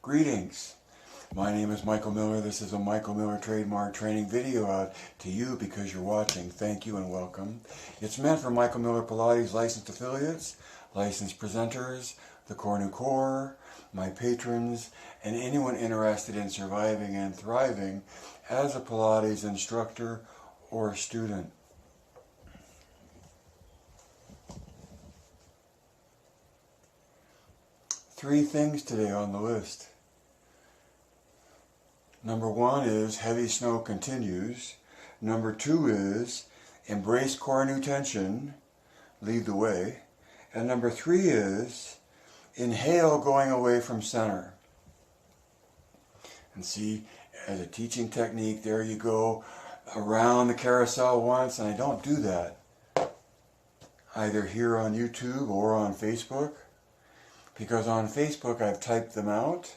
Greetings. My name is Michael Miller. This is a Michael Miller trademark training video out to you because you're watching. Thank you and welcome. It's meant for Michael Miller Pilates licensed affiliates, licensed presenters, the Core New Core, my patrons, and anyone interested in surviving and thriving as a Pilates instructor or student. Three things today on the list. Number one is heavy snow continues. Number two is embrace core new tension, lead the way. And number three is inhale going away from center. And see, as a teaching technique, there you go around the carousel once, and I don't do that either here on YouTube or on Facebook, because on Facebook I've typed them out.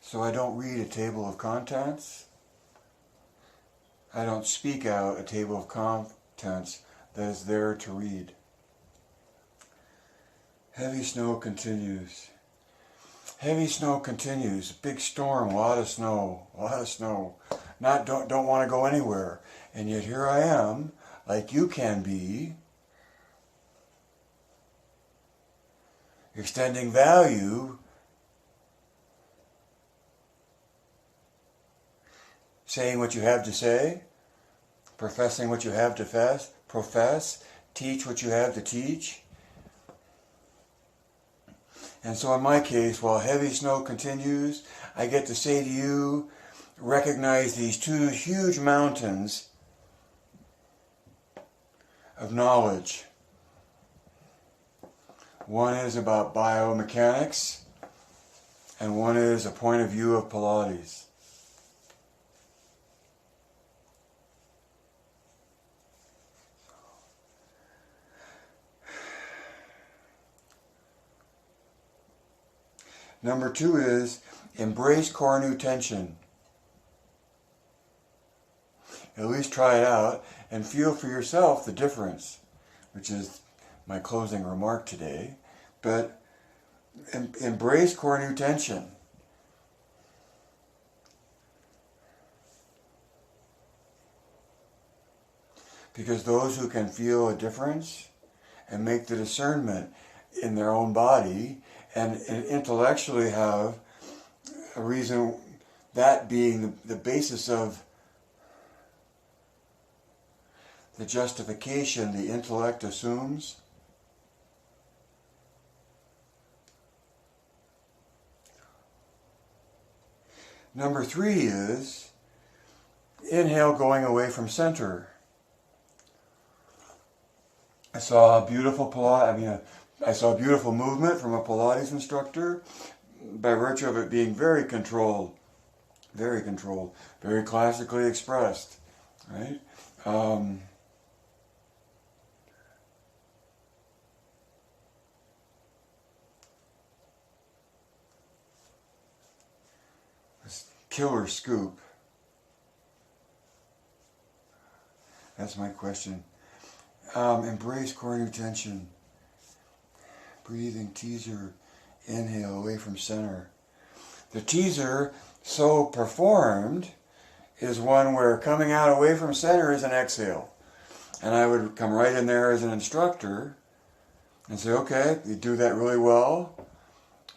So I don't read a table of contents. I don't speak out a table of contents that is there to read. Heavy snow continues. Heavy snow continues. Big storm, a lot of snow, don't want to go anywhere. And yet here I am, like you can be, extending value, saying what you have to say, professing what you have to profess, teach what you have to teach. And so in my case, while heavy snow continues, I get to say to you, recognize these two huge mountains of knowledge. One is about biomechanics, and one is a point of view of Pilates. Number two is embrace core new tension. At least try it out and feel for yourself the difference, which is my closing remark today. But embrace core new tension. Because those who can feel a difference and make the discernment in their own body and intellectually have a reason, that being the basis of the justification the intellect assumes. Number three is inhale going away from center. I saw a beautiful movement from a Pilates instructor by virtue of it being very controlled, very classically expressed, right? Killer scoop. That's my question. Embrace core new tension. Breathing teaser, inhale away from center. The teaser, so performed, is one where coming out away from center is an exhale. And I would come right in there as an instructor and say, okay, you do that really well.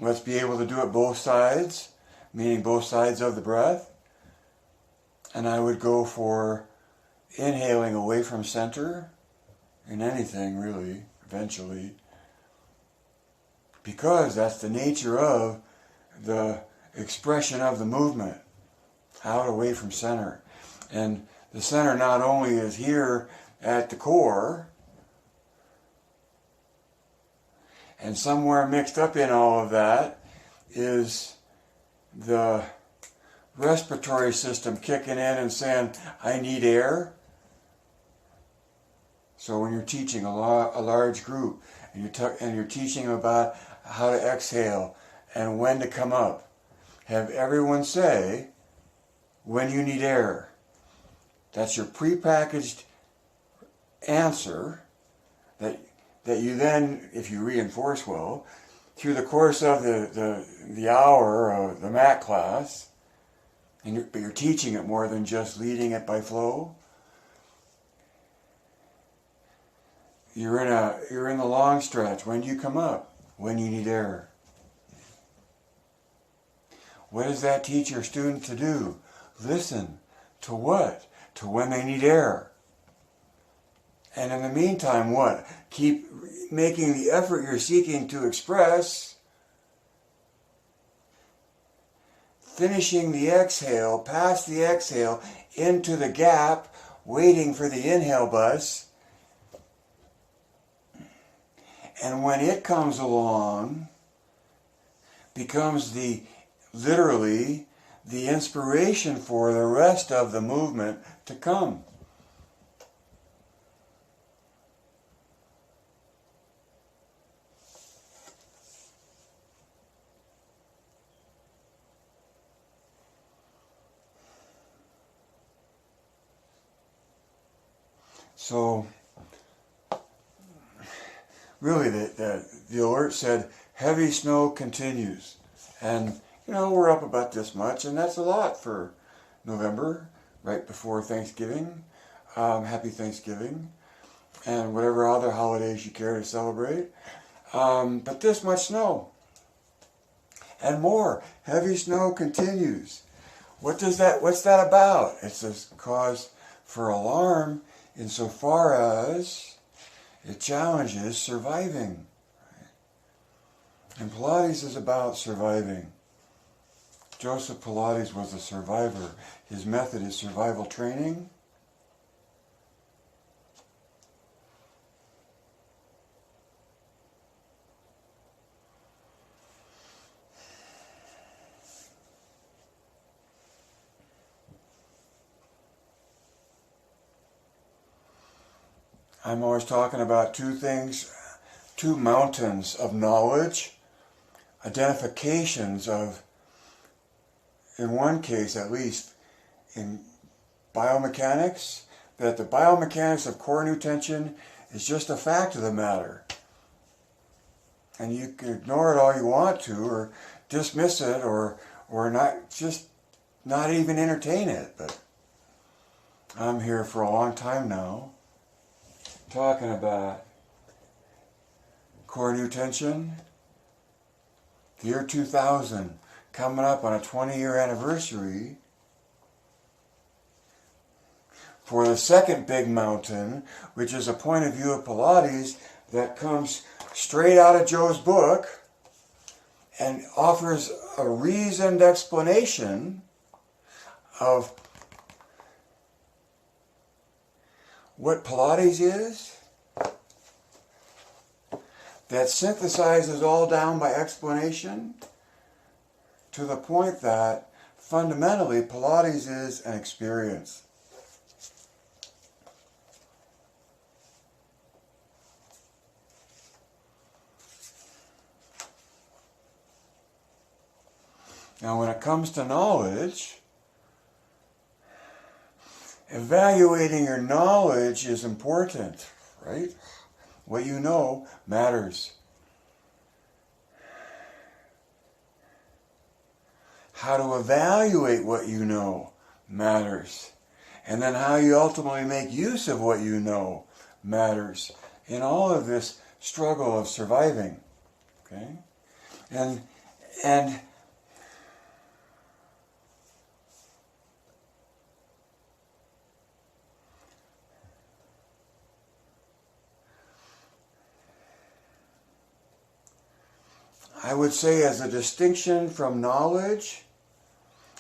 Let's be able to do it both sides, meaning both sides of the breath. And I would go for inhaling away from center in anything really, eventually, because that's the nature of the expression of the movement, out away from center. And the center not only is here at the core, and somewhere mixed up in all of that is the respiratory system kicking in and saying, I need air. So when you're teaching a large group, and you're teaching about how to exhale and when to come up, have everyone say when you need air. That's your prepackaged answer that you then, if you reinforce well, through the course of the hour of the mat class, but you're teaching it more than just leading it by flow. You're in the long stretch. When do you come up? When you need air. What does that teach your student to do? Listen. To what? To when they need air. And in the meantime, what? Keep making the effort you're seeking to express, finishing the exhale, past the exhale, into the gap, waiting for the inhale bus. And when it comes along, becomes literally the inspiration for the rest of the movement to come. So, really, the alert said, heavy snow continues. And, we're up about this much, and that's a lot for November, right before Thanksgiving. Happy Thanksgiving, and whatever other holidays you care to celebrate. But this much snow. And more. Heavy snow continues. What's that about? It's a cause for alarm insofar as it challenges surviving. And Pilates is about surviving. Joseph Pilates was a survivor. His method is survival training. I'm always talking about two mountains of knowledge, identifications of, in one case at least, in biomechanics, that the biomechanics of core new tension is just a fact of the matter. And you can ignore it all you want to, or dismiss it, or not even entertain it. But I'm here for a long time now, talking about core new tension. The year 2000, coming up on a 20-year anniversary for the second big mountain, which is a point of view of Pilates that comes straight out of Joe's book and offers a reasoned explanation of what Pilates is, that synthesizes all down by explanation to the point that fundamentally Pilates is an experience. Now when it comes to knowledge, evaluating your knowledge is important, right? What you know matters. How to evaluate what you know matters. And then how you ultimately make use of what you know matters in all of this struggle of surviving. Okay? And I would say as a distinction from knowledge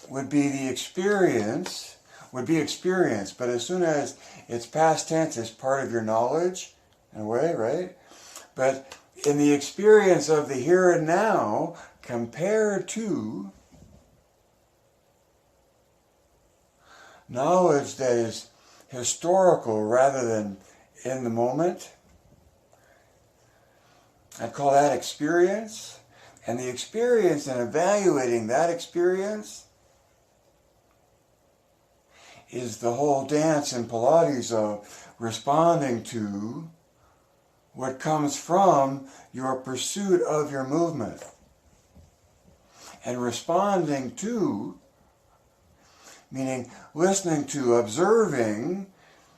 would be the experience, but as soon as it's past tense, it's part of your knowledge in a way, right? But in the experience of the here and now compared to knowledge that is historical rather than in the moment, I'd call that experience. And the experience and evaluating that experience is the whole dance in Pilates of responding to what comes from your pursuit of your movement. And responding to, meaning listening to, observing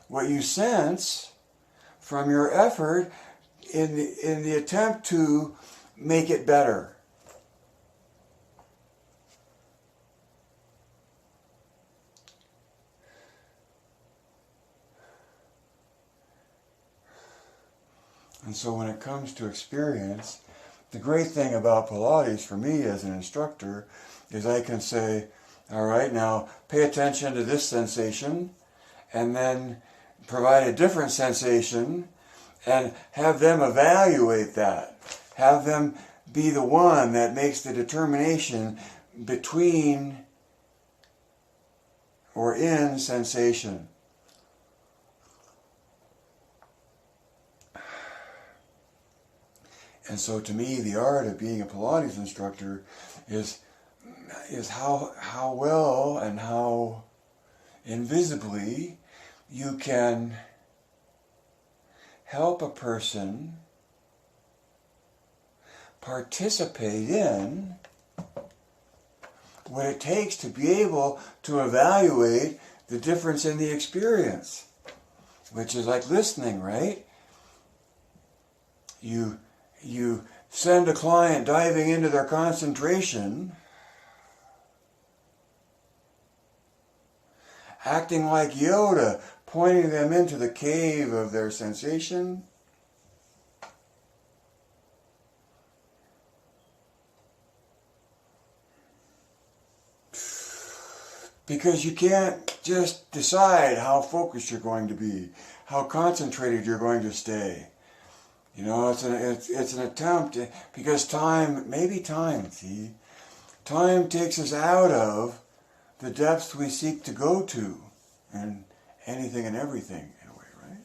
what you sense from your effort in the attempt to make it better. And so when it comes to experience, the great thing about Pilates for me as an instructor is I can say, all right, now pay attention to this sensation and then provide a different sensation and have them evaluate that. Have them be the one that makes the determination between or in sensation. And so to me, the art of being a Pilates instructor is how well and how invisibly you can help a person participate in what it takes to be able to evaluate the difference in the experience, which is like listening, right? You send a client diving into their concentration, acting like Yoda, pointing them into the cave of their sensation. Because you can't just decide how focused you're going to be, how concentrated you're going to stay. You know, it's an attempt, because time takes us out of the depths we seek to go to, and anything and everything in a way, right?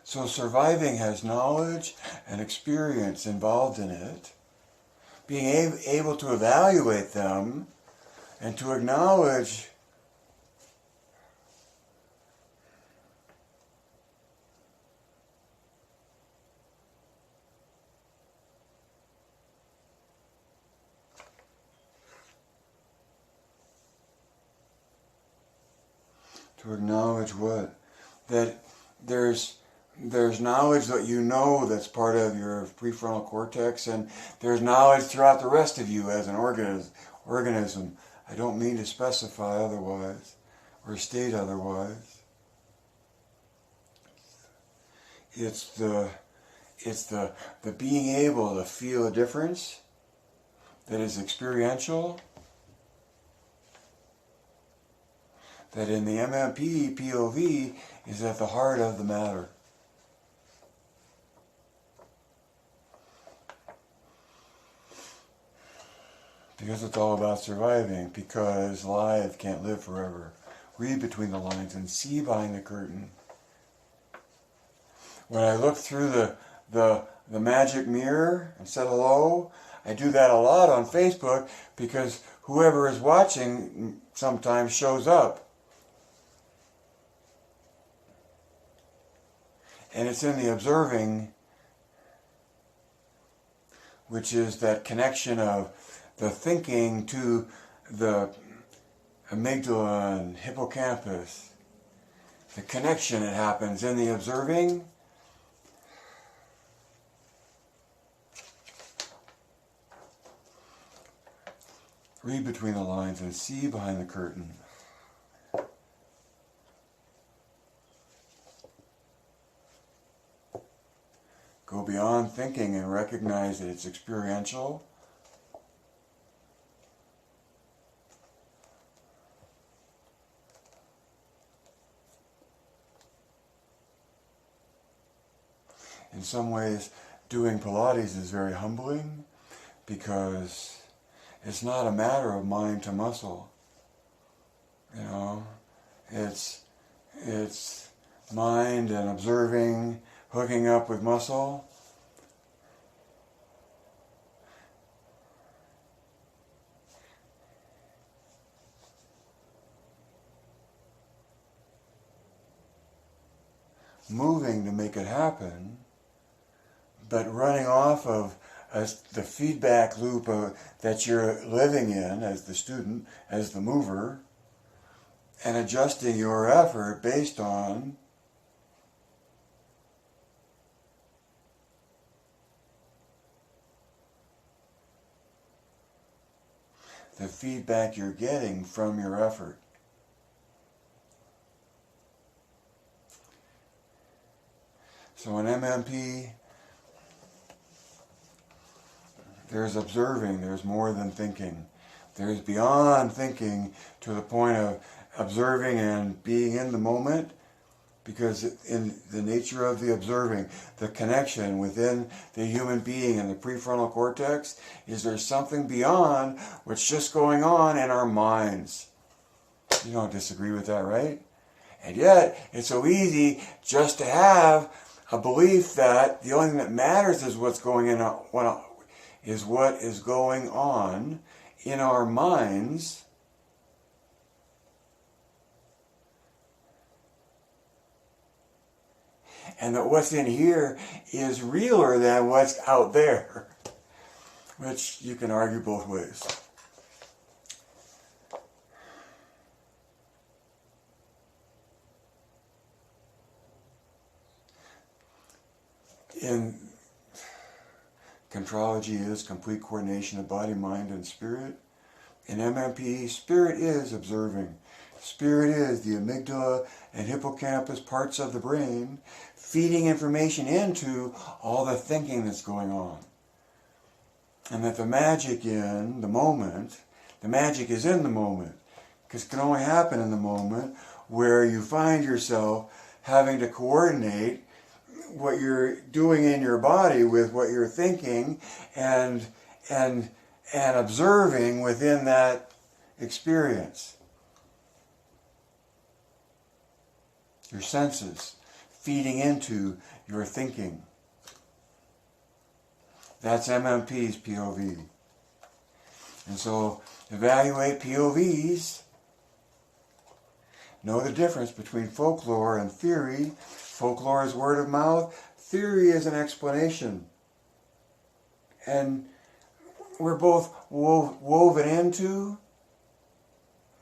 So surviving has knowledge and experience involved in it. Being able to evaluate them and to acknowledge what? That there's knowledge that you know that's part of your prefrontal cortex, and there's knowledge throughout the rest of you as an organism. I don't mean to specify otherwise or state otherwise. It's the being able to feel a difference that is experiential, that in the MMP POV is at the heart of the matter. Because it's all about surviving, because life can't live forever. Read between the lines and see behind the curtain. When I look through the magic mirror and say hello, I do that a lot on Facebook because whoever is watching sometimes shows up. And it's in the observing, which is that connection of the thinking to the amygdala and hippocampus. The connection that happens in the observing. Read between the lines and see behind the curtain. Go beyond thinking and recognize that it's experiential. In some ways, doing Pilates is very humbling because it's not a matter of mind to muscle. You know, it's mind and observing, hooking up with muscle. moving to make it happen, but running off of the feedback loop that you're living in as the student, as the mover, and adjusting your effort based on the feedback you're getting from your effort. So in MMP, there's observing, there's more than thinking. There's beyond thinking to the point of observing and being in the moment, because in the nature of the observing, the connection within the human being and the prefrontal cortex is there's something beyond what's just going on in our minds. You don't disagree with that, right? And yet, it's so easy just to have a belief that the only thing that matters is what's going in, is what is going on in our minds. And that what's in here is realer than what's out there, which you can argue both ways. In Contrology is complete coordination of body, mind, and spirit. In MMP, spirit is observing. Spirit is the amygdala and hippocampus parts of the brain feeding information into all the thinking that's going on. And that the magic in the moment, the magic is in the moment, because it can only happen in the moment where you find yourself having to coordinate what you're doing in your body with what you're thinking and observing within that experience. Your senses feeding into your thinking. That's MMP's POV. And so evaluate POVs. Know the difference between folklore and theory. Folklore is word of mouth. Theory is an explanation. And we're both woven into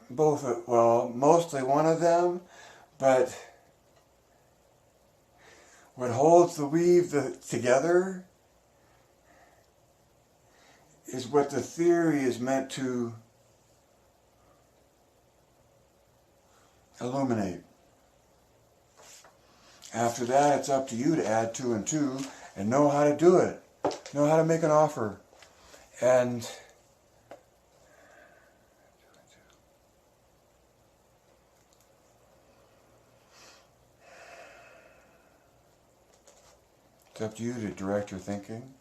both, well, mostly one of them, but what holds the weave together is what the theory is meant to illuminate. After that, it's up to you to add 2 and 2 and know how to do it. Know how to make an offer. And it's up to you to direct your thinking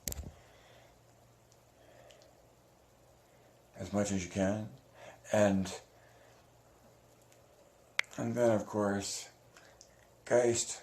as much as you can. And then, of course, Geist